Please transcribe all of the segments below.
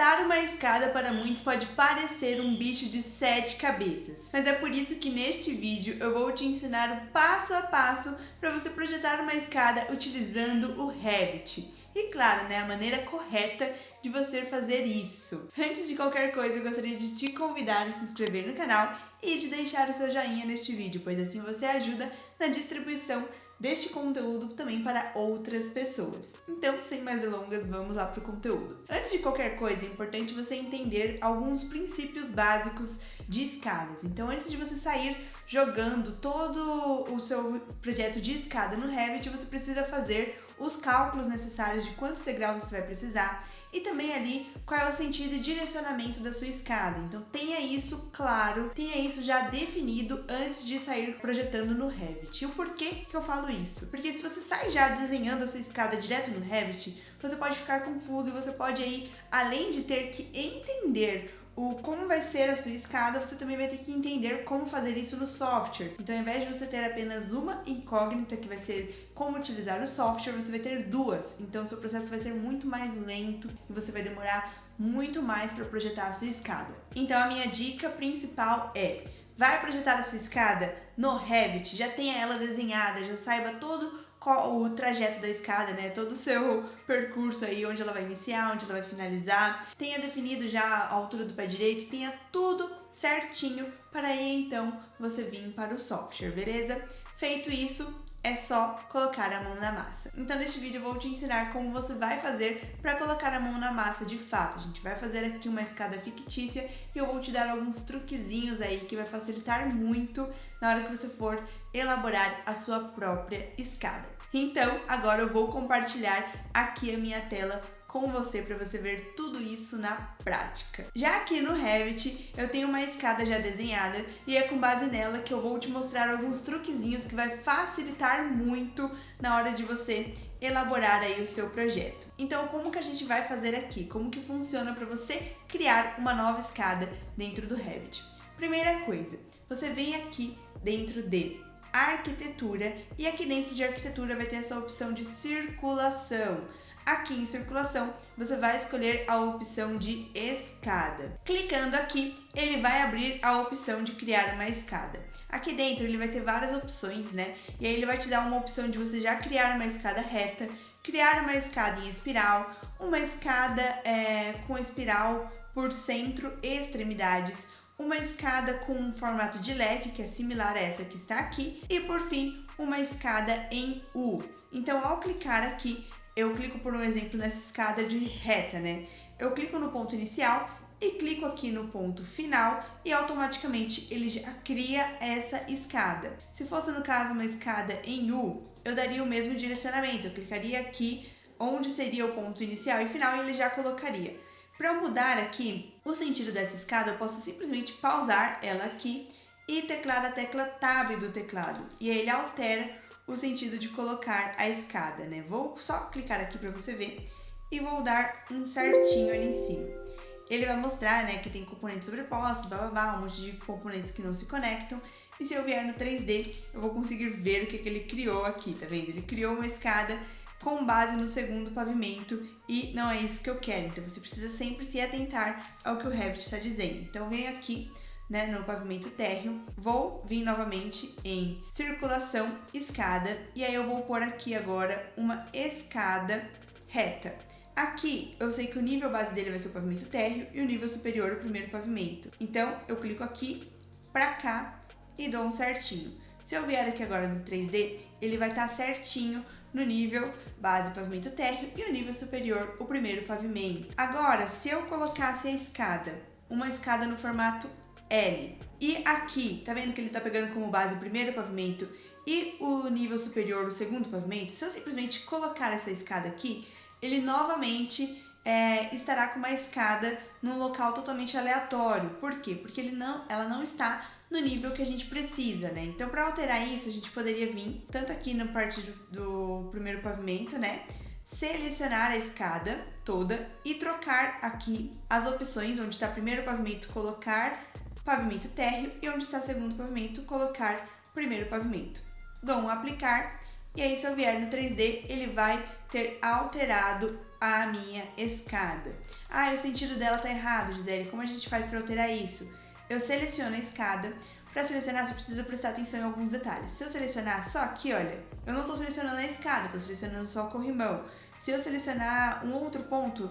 Projetar uma escada para muitos pode parecer um bicho de 7 cabeças, mas é por isso que neste vídeo eu vou te ensinar o passo a passo para você projetar uma escada utilizando o Revit. E claro, a maneira correta de você fazer isso. Antes de qualquer coisa, eu gostaria de te convidar a se inscrever no canal e de deixar o seu joinha neste vídeo, pois assim você ajuda na distribuição deste conteúdo também para outras pessoas. Então, sem mais delongas, vamos lá para o conteúdo. Antes de qualquer coisa, é importante você entender alguns princípios básicos de escadas. Então, antes de você sair jogando todo o seu projeto de escada no Revit, você precisa fazer os cálculos necessários de quantos degraus você vai precisar e também ali qual é o sentido e direcionamento da sua escada. Então tenha isso claro, tenha isso já definido antes de sair projetando no Revit. E o porquê que eu falo isso? Porque se você sai já desenhando a sua escada direto no Revit, você pode ficar confuso e você pode aí, além de ter que entender como vai ser a sua escada, você também vai ter que entender como fazer isso no software. Então, ao invés de você ter apenas uma incógnita, que vai ser como utilizar o software, você vai ter duas. Então, o seu processo vai ser muito mais lento e você vai demorar muito mais para projetar a sua escada. Então, a minha dica principal é: vai projetar a sua escada no Revit, já tenha ela desenhada, já saiba todo o trajeto da escada, todo o seu percurso aí, onde ela vai iniciar, onde ela vai finalizar, tenha definido já a altura do pé direito, tenha tudo certinho para aí então você vir para o software, beleza? Feito isso, é só colocar a mão na massa. Então neste vídeo eu vou te ensinar como você vai fazer para colocar a mão na massa de fato. A gente vai fazer aqui uma escada fictícia e eu vou te dar alguns truquezinhos aí que vai facilitar muito na hora que você for elaborar a sua própria escada. Então agora eu vou compartilhar aqui a minha tela com você para você ver tudo isso na prática. Já aqui no Revit eu tenho uma escada já desenhada e é com base nela que eu vou te mostrar alguns truquezinhos que vai facilitar muito na hora de você elaborar aí o seu projeto. Então, como que a gente vai fazer aqui? Como que funciona para você criar uma nova escada dentro do Revit? Primeira coisa, você vem aqui dentro de arquitetura e aqui dentro de arquitetura vai ter essa opção de circulação. Aqui em circulação, você vai escolher a opção de escada. Clicando aqui, ele vai abrir a opção de criar uma escada. Aqui dentro ele vai ter várias opções, E aí ele vai te dar uma opção de você já criar uma escada reta, criar uma escada em espiral, uma escada com espiral por centro e extremidades, uma escada com um formato de leque, que é similar a essa que está aqui, e por fim, uma escada em U. Então, ao clicar aqui, eu clico por um exemplo nessa escada de reta, Eu clico no ponto inicial e clico aqui no ponto final e automaticamente ele já cria essa escada. Se fosse no caso uma escada em U, eu daria o mesmo direcionamento. Eu clicaria aqui onde seria o ponto inicial e final e ele já colocaria. Para eu mudar aqui o sentido dessa escada, eu posso simplesmente pausar ela aqui e teclar a tecla Tab do teclado. E aí ele altera o sentido de colocar a escada, Vou só clicar aqui para você ver e vou dar um certinho ali em cima. Ele vai mostrar, que tem componentes sobrepostos, um monte de componentes que não se conectam. E se eu vier no 3D, eu vou conseguir ver o que ele criou aqui, tá vendo? Ele criou uma escada com base no segundo pavimento e não é isso que eu quero. Então você precisa sempre se atentar ao que o Revit está dizendo. Então venho aqui no pavimento térreo, vou vir novamente em circulação, escada, e aí eu vou pôr aqui agora uma escada reta. Aqui eu sei que o nível base dele vai ser o pavimento térreo e o nível superior o primeiro pavimento. Então eu clico aqui pra cá e dou um certinho. Se eu vier aqui agora no 3D, ele vai estar certinho no nível base pavimento térreo e o nível superior o primeiro pavimento. Agora, se eu colocasse a escada, uma escada no formato L. E aqui, tá vendo que ele tá pegando como base o primeiro pavimento e o nível superior o segundo pavimento? Se eu simplesmente colocar essa escada aqui, ele novamente estará com uma escada num local totalmente aleatório. Por quê? Porque ela não está no nível que a gente precisa, Então, para alterar isso, a gente poderia vir tanto aqui na parte do primeiro pavimento, Selecionar a escada toda e trocar aqui as opções onde está primeiro pavimento, colocar pavimento térreo e onde está segundo pavimento, colocar primeiro pavimento. Dou um aplicar e aí se eu vier no 3D, ele vai ter alterado a minha escada. Ah, o sentido dela tá errado, Gisele, como a gente faz para alterar isso? Eu seleciono a escada. Para selecionar, você precisa prestar atenção em alguns detalhes. Se eu selecionar só aqui, olha, eu não estou selecionando a escada, estou selecionando só o corrimão. Se eu selecionar um outro ponto,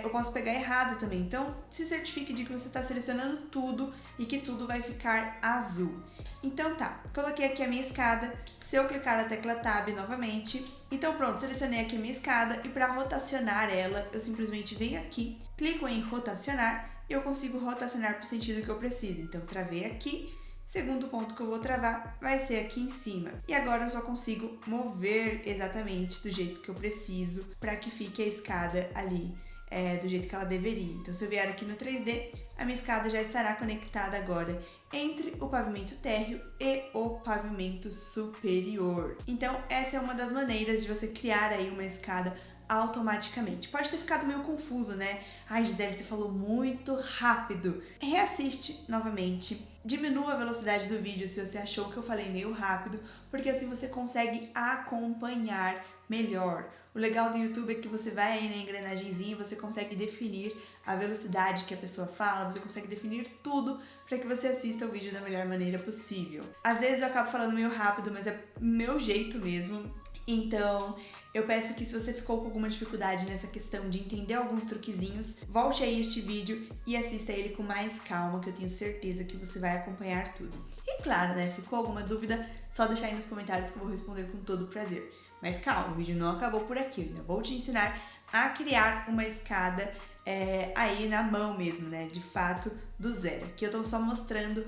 eu posso pegar errado também. Então, se certifique de que você está selecionando tudo e que tudo vai ficar azul. Então tá, coloquei aqui a minha escada. Se eu clicar na tecla Tab novamente, então pronto, selecionei aqui a minha escada e para rotacionar ela, eu simplesmente venho aqui, clico em rotacionar e eu consigo rotacionar para o sentido que eu preciso. Então, travei aqui, segundo ponto que eu vou travar vai ser aqui em cima. E agora eu só consigo mover exatamente do jeito que eu preciso para que fique a escada ali do jeito que ela deveria. Então, se eu vier aqui no 3D, a minha escada já estará conectada agora entre o pavimento térreo e o pavimento superior. Então, essa é uma das maneiras de você criar aí uma escada automaticamente. Pode ter ficado meio confuso, né? Ai, Gisele, você falou muito rápido. Reassiste novamente. Diminua a velocidade do vídeo se você achou que eu falei meio rápido, porque assim você consegue acompanhar melhor. O legal do YouTube é que você vai aí na engrenagemzinha e você consegue definir a velocidade que a pessoa fala, você consegue definir tudo para que você assista o vídeo da melhor maneira possível. Às vezes eu acabo falando meio rápido, mas é meu jeito mesmo. Então, eu peço que se você ficou com alguma dificuldade nessa questão de entender alguns truquezinhos, volte aí este vídeo e assista ele com mais calma, que eu tenho certeza que você vai acompanhar tudo. E claro, né, ficou alguma dúvida, só deixar aí nos comentários que eu vou responder com todo prazer. Mas calma, o vídeo não acabou por aqui, eu ainda vou te ensinar a criar uma escada aí na mão mesmo, né, de fato, do zero. Aqui eu tô só mostrando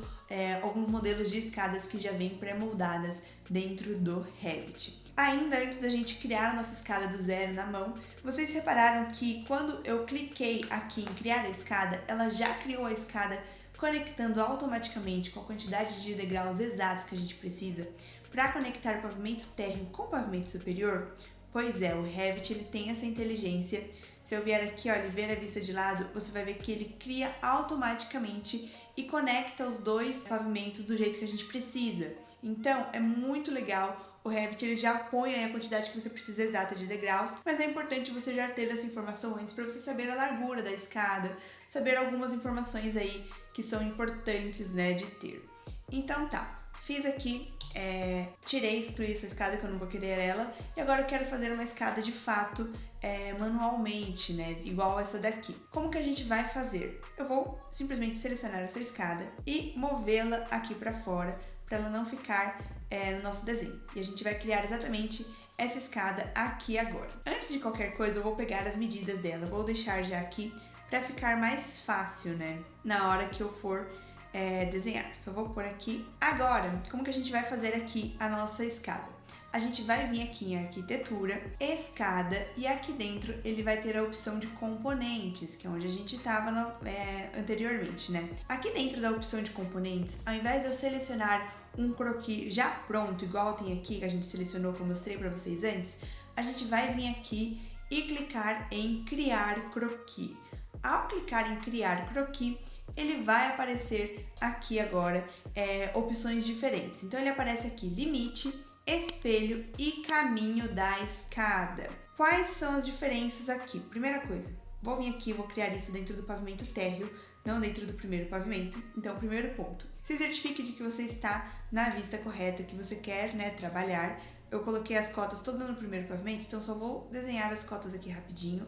alguns modelos de escadas que já vêm pré-moldadas dentro do Revit. Ainda antes da gente criar a nossa escada do zero na mão, vocês repararam que quando eu cliquei aqui em criar a escada, ela já criou a escada conectando automaticamente com a quantidade de degraus exatos que a gente precisa para conectar o pavimento térreo com o pavimento superior? Pois é, o Revit ele tem essa inteligência. Se eu vier aqui, olha, e ver a vista de lado, você vai ver que ele cria automaticamente e conecta os dois pavimentos do jeito que a gente precisa. Então, é muito legal. O Revit ele já põe aí a quantidade que você precisa exata de degraus, mas é importante você já ter essa informação antes para você saber a largura da escada, saber algumas informações aí que são importantes, né, de ter. Então tá, fiz aqui, excluí essa escada que eu não vou querer ela, e agora eu quero fazer uma escada de fato manualmente, né, igual essa daqui. Como que a gente vai fazer? Eu vou simplesmente selecionar essa escada e movê-la aqui para fora, para ela não ficar no nosso desenho. E a gente vai criar exatamente essa escada aqui agora. Antes de qualquer coisa, eu vou pegar as medidas dela, vou deixar já aqui para ficar mais fácil, né, na hora que eu for desenhar. Só vou pôr aqui. Agora, como que a gente vai fazer aqui a nossa escada? A gente vai vir aqui em arquitetura, escada, e aqui dentro ele vai ter a opção de componentes, que é onde a gente estava anteriormente, né? Aqui dentro da opção de componentes, ao invés de eu selecionar um croquis já pronto, igual tem aqui, que a gente selecionou, que eu mostrei para vocês antes, a gente vai vir aqui e clicar em criar croquis. Ao clicar em criar croquis, ele vai aparecer aqui agora opções diferentes. Então ele aparece aqui limite, espelho e caminho da escada. Quais são as diferenças aqui? Primeira coisa, vou vir aqui e vou criar isso dentro do pavimento térreo, não dentro do primeiro pavimento. Então, primeiro ponto, se certifique de que você está na vista correta, que você quer, né, trabalhar. Eu coloquei as cotas todas no primeiro pavimento, então só vou desenhar as cotas aqui rapidinho,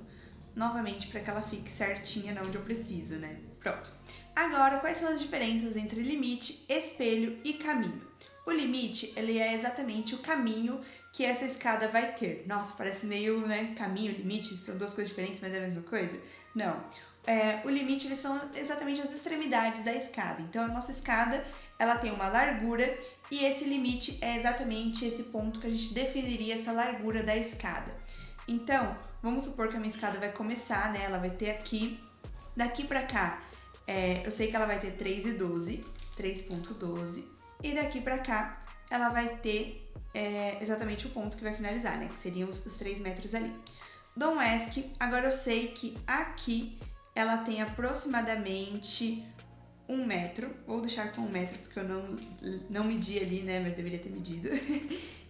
novamente, para que ela fique certinha onde eu preciso, né? Pronto. Agora, quais são as diferenças entre limite, espelho e caminho? O limite, ele é exatamente o caminho que essa escada vai ter. Nossa, parece meio, né, caminho, limite, são duas coisas diferentes, mas é a mesma coisa? Não. O limite, eles são exatamente as extremidades da escada. Então, a nossa escada, ela tem uma largura e esse limite é exatamente esse ponto que a gente definiria essa largura da escada. Então, vamos supor que a minha escada vai começar, né, ela vai ter aqui, daqui pra cá, eu sei que ela vai ter 3,12, e daqui pra cá ela vai ter exatamente o ponto que vai finalizar, né? Que seriam os 3 metros ali. Dou um ESC, agora eu sei que aqui ela tem aproximadamente 1 metro. Vou deixar com 1 metro porque eu não medi ali, né? Mas deveria ter medido.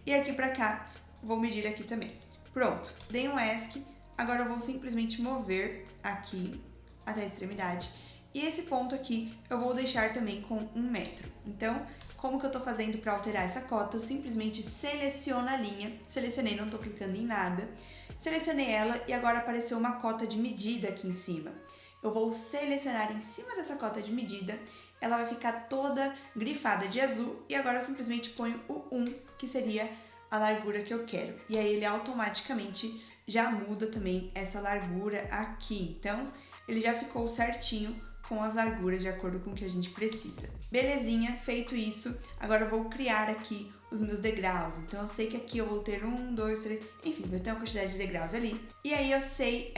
E aqui pra cá, vou medir aqui também. Pronto, dei um ESC. Agora eu vou simplesmente mover aqui até a extremidade. E esse ponto aqui eu vou deixar também com 1 metro. Então, como que eu tô fazendo para alterar essa cota? Eu simplesmente seleciono a linha. Selecionei, não tô clicando em nada. Selecionei ela e agora apareceu uma cota de medida aqui em cima. Eu vou selecionar em cima dessa cota de medida. Ela vai ficar toda grifada de azul. E agora eu simplesmente ponho o 1, que seria a largura que eu quero. E aí ele automaticamente já muda também essa largura aqui. Então, ele já ficou certinho com as larguras de acordo com o que a gente precisa. Belezinha, feito isso, agora eu vou criar aqui os meus degraus. Então eu sei que aqui eu vou ter 1, 2, 3, enfim, vai ter uma quantidade de degraus ali. E aí eu sei,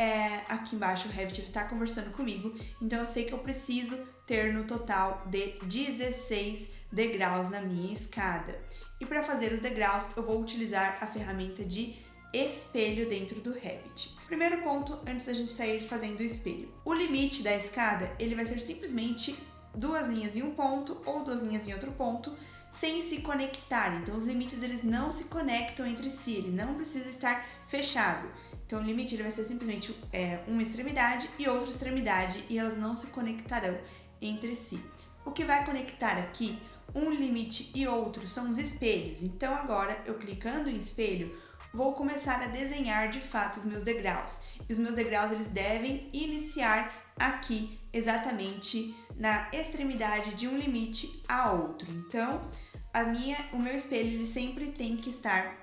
aqui embaixo o Revit ele tá conversando comigo, então eu sei que eu preciso ter no total de 16 degraus na minha escada. E para fazer os degraus eu vou utilizar a ferramenta de espelho dentro do Revit. Primeiro ponto, antes da gente sair fazendo o espelho. O limite da escada, ele vai ser simplesmente 2 linhas em um ponto ou 2 linhas em outro ponto, sem se conectar. Então, os limites, eles não se conectam entre si, ele não precisa estar fechado. Então, o limite ele vai ser simplesmente uma extremidade e outra extremidade, e elas não se conectarão entre si. O que vai conectar aqui, um limite e outro, são os espelhos. Então, agora, eu clicando em espelho, vou começar a desenhar de fato os meus degraus. E os meus degraus eles devem iniciar aqui exatamente na extremidade de um limite a outro. Então, o meu espelho ele sempre tem que estar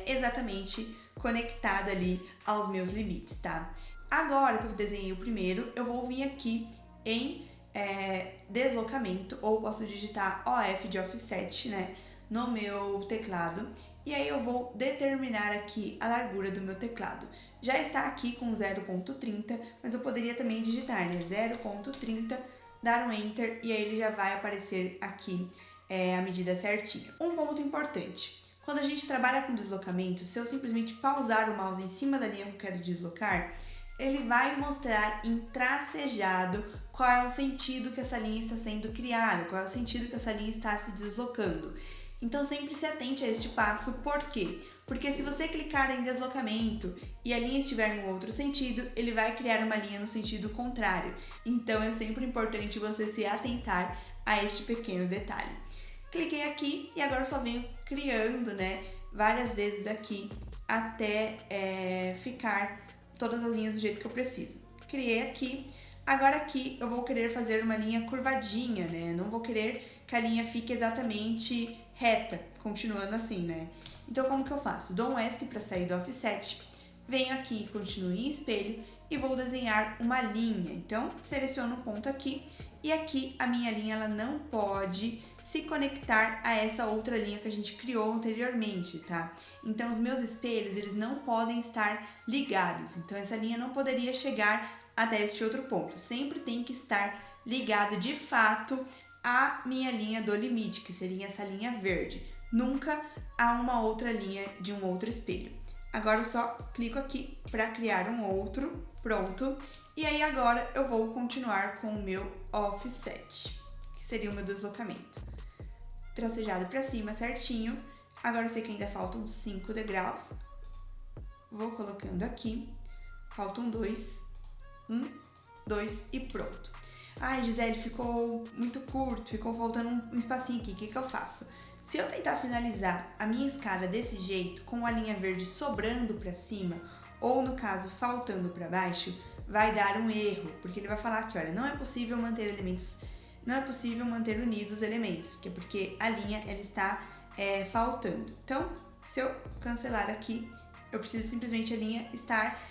exatamente conectado ali aos meus limites, tá? Agora que eu desenhei o primeiro, eu vou vir aqui em deslocamento, ou posso digitar OF de offset, né, no meu teclado. E aí eu vou determinar aqui a largura do meu teclado. Já está aqui com 0.30, mas eu poderia também digitar, né, 0.30, dar um Enter e aí ele já vai aparecer aqui a medida certinha. Um ponto importante, quando a gente trabalha com deslocamento, se eu simplesmente pausar o mouse em cima da linha que eu quero deslocar, ele vai mostrar em tracejado qual é o sentido que essa linha está sendo criada, qual é o sentido que essa linha está se deslocando. Então sempre se atente a este passo, por quê? Porque se você clicar em deslocamento e a linha estiver em outro sentido, ele vai criar uma linha no sentido contrário. Então é sempre importante você se atentar a este pequeno detalhe. Cliquei aqui e agora eu só venho criando, né, várias vezes aqui até ficar todas as linhas do jeito que eu preciso. Criei aqui. Agora aqui eu vou querer fazer uma linha curvadinha, né? Não vou querer que a linha fique exatamente reta, continuando assim, né? Então como que eu faço? Dou um ESC para sair do offset, venho aqui, continuo em espelho e vou desenhar uma linha. Então seleciono o ponto aqui e aqui a minha linha ela não pode se conectar a essa outra linha que a gente criou anteriormente, tá? Então os meus espelhos eles não podem estar ligados, então essa linha não poderia chegar até este outro ponto, sempre tem que estar ligado de fato a minha linha do limite, que seria essa linha verde, nunca a uma outra linha de um outro espelho. Agora eu só clico aqui para criar um outro, pronto, e aí agora eu vou continuar com o meu offset, que seria o meu deslocamento. Tracejado para cima certinho, agora eu sei que ainda faltam 5 degraus, vou colocando aqui, faltam 2, 1, 2 e pronto. Ai, Gisele, ficou muito curto, ficou faltando um espacinho aqui, o que eu faço? Se eu tentar finalizar a minha escada desse jeito, com a linha verde sobrando para cima, ou no caso, faltando para baixo, vai dar um erro, porque ele vai falar que, olha, não é possível manter unidos os elementos, que é porque a linha ela está faltando. Então, se eu cancelar aqui, eu preciso simplesmente a linha estar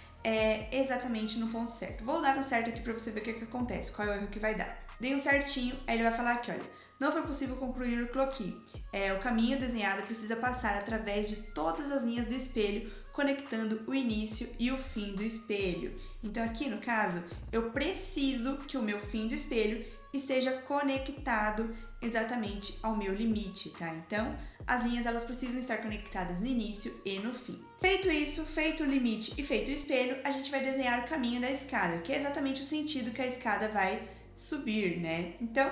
exatamente no ponto certo. Vou dar um certo aqui para você ver o que acontece, qual é o erro que vai dar. Dei um certinho, aí ele vai falar aqui, olha, não foi possível concluir o croquis. O caminho desenhado precisa passar através de todas as linhas do espelho, conectando o início e o fim do espelho. Então aqui no caso, eu preciso que o meu fim do espelho esteja conectado exatamente ao meu limite, tá? Então, as linhas elas precisam estar conectadas no início e no fim. Feito isso, feito o limite e feito o espelho, a gente vai desenhar o caminho da escada, que é exatamente o sentido que a escada vai subir, né? Então,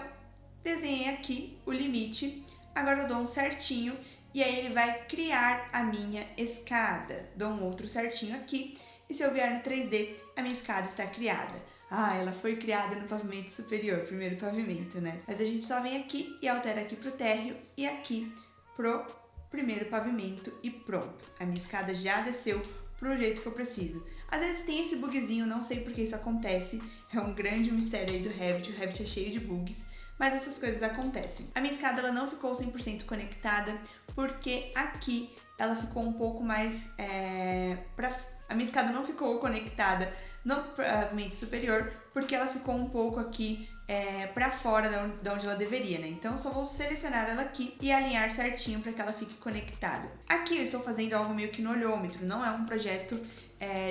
desenhei aqui o limite, agora eu dou um certinho e aí ele vai criar a minha escada. Dou um outro certinho aqui E se eu vier no 3D, a minha escada está criada. Ah, ela foi criada no pavimento superior, primeiro pavimento, né? Mas a gente só vem aqui e altera aqui pro térreo e aqui pro primeiro pavimento e pronto. A minha escada já desceu pro jeito que eu preciso. Às vezes tem esse bugzinho, não sei por que isso acontece. É um grande mistério aí do Revit, o Revit é cheio de bugs. Mas essas coisas acontecem. A minha escada ela não ficou 100% conectada, porque aqui ela ficou um pouco mais a minha escada não ficou conectada no pavimento superior, porque ela ficou um pouco aqui para fora de onde ela deveria, né? Então eu só vou selecionar ela aqui e alinhar certinho para que ela fique conectada. Aqui eu estou fazendo algo meio que no olhômetro, não é um projeto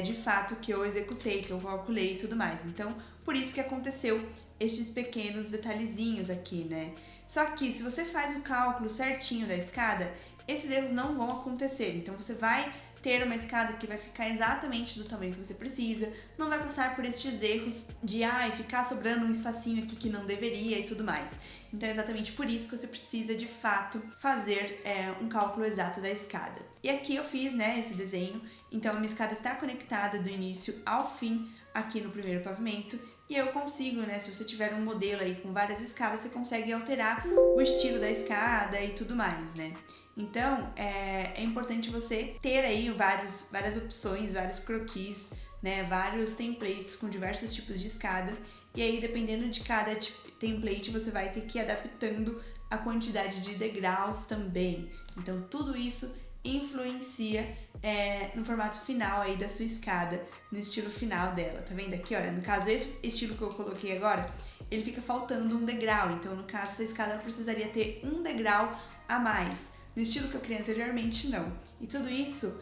de fato que eu executei, que eu calculei e tudo mais. Então, por isso que aconteceu estes pequenos detalhezinhos aqui, né? Só que se você faz o cálculo certinho da escada, esses erros não vão acontecer. Então você vai ter uma escada que vai ficar exatamente do tamanho que você precisa, não vai passar por estes erros de ficar sobrando um espacinho aqui que não deveria e tudo mais. Então é exatamente por isso que você precisa de fato fazer um cálculo exato da escada. E aqui eu fiz, né, esse desenho, então a minha escada está conectada do início ao fim aqui no primeiro pavimento, e eu consigo, né, se você tiver um modelo aí com várias escadas, você consegue alterar o estilo da escada e tudo mais, né? Então, é importante você ter aí várias opções, vários croquis, né, vários templates com diversos tipos de escada, e aí dependendo de cada template você vai ter que ir adaptando a quantidade de degraus também. Então, tudo isso influencia no formato final aí da sua escada, no estilo final dela. Tá vendo aqui, olha, no caso esse estilo que eu coloquei agora, ele fica faltando um degrau, então no caso essa escada precisaria ter um degrau a mais. No estilo que eu criei anteriormente, não. E tudo isso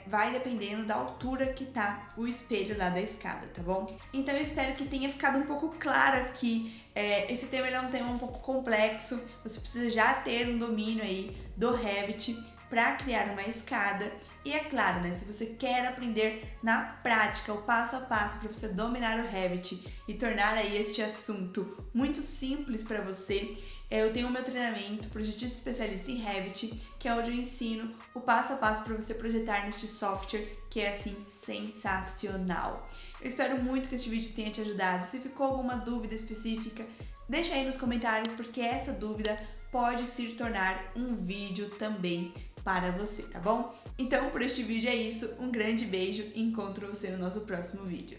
vai dependendo da altura que tá o espelho lá da escada, tá bom? Então eu espero que tenha ficado um pouco claro aqui. Esse tema ele é um tema um pouco complexo, você precisa já ter um domínio aí do Revit para criar uma escada. E é claro, né, se você quer aprender na prática o passo a passo para você dominar o Revit e tornar aí este assunto muito simples para você, eu tenho o meu treinamento Projetista Especialista em Revit, que é onde eu ensino o passo a passo para você projetar neste software que é assim sensacional. Eu espero muito que este vídeo tenha te ajudado. Se ficou alguma dúvida específica, deixa aí nos comentários, porque essa dúvida pode se tornar um vídeo também para você, tá bom? Então, por este vídeo é isso. Um grande beijo e encontro você no nosso próximo vídeo.